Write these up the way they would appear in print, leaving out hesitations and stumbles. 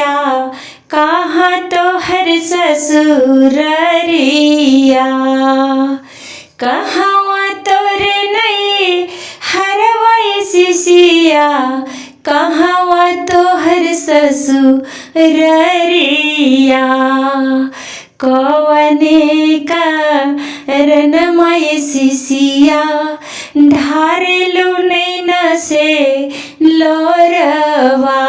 सिसिया कहाँ तोहर ससुररिया। कहवा तोरे नहीं हरवा सिसिया कहवा तोहर ससुररिया। कवने कारणवा सिसिया ढारेलू नैना से लोरवा।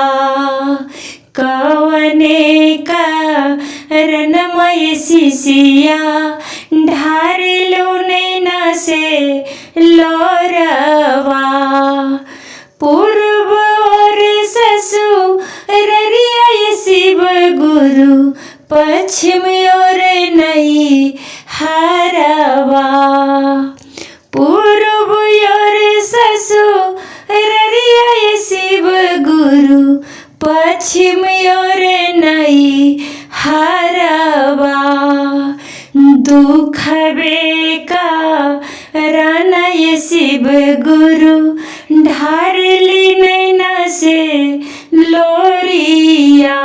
कवने कारणवा सिसिया ढारेलू नैना से लोरवा। पूर्व और ससुररिया शिव गुरु पश्चिम और नई हरवा। पूर्व और ससुररिया शिव गुरु पश्चिम और नई हरवा। दुखबे कारण शिव गुरु ढारली नैना से लोरिया।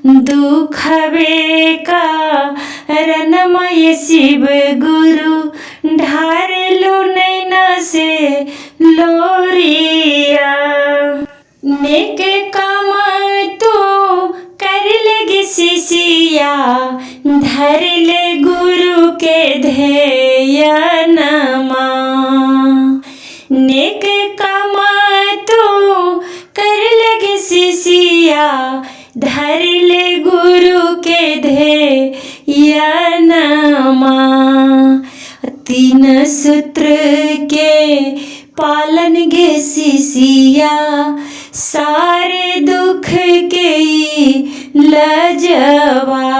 दुखबे कारण शिव गुरु ढारलू नैना से लोरिया। नेक काम तू कर लगी सिसिया धर ले गुरु के ध्ययनमा। नेक काम तू कर लगी सिसिया धर ले गुरु के ध्ययनमा। तीन सूत्र के पालन गे सिसिया सारे दुख के लजवा।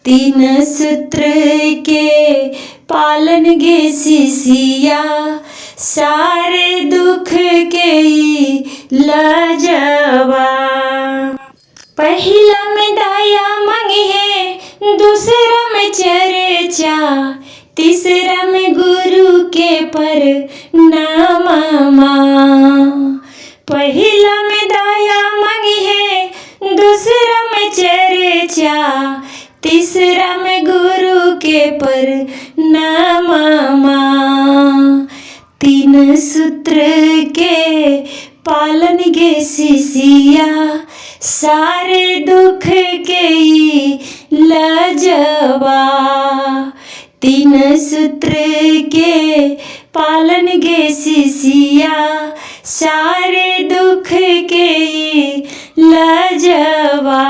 तीन सूत्र के पालन गे सिसिया सारे दुख के लजवा। पहला में दाया मंगे दूसरा में चर्चा तीसरा में गुरु के प्रणाममा। पहला में दाया मंगे दूसरा में चर्चा तीसरा में गुरु के प्रणाममा। तीन सूत्र के पालन गे सिसिया सारे दुख के लजवा। तीन सूत्र के पालन गे सिसिया सारे दुख के लजवा।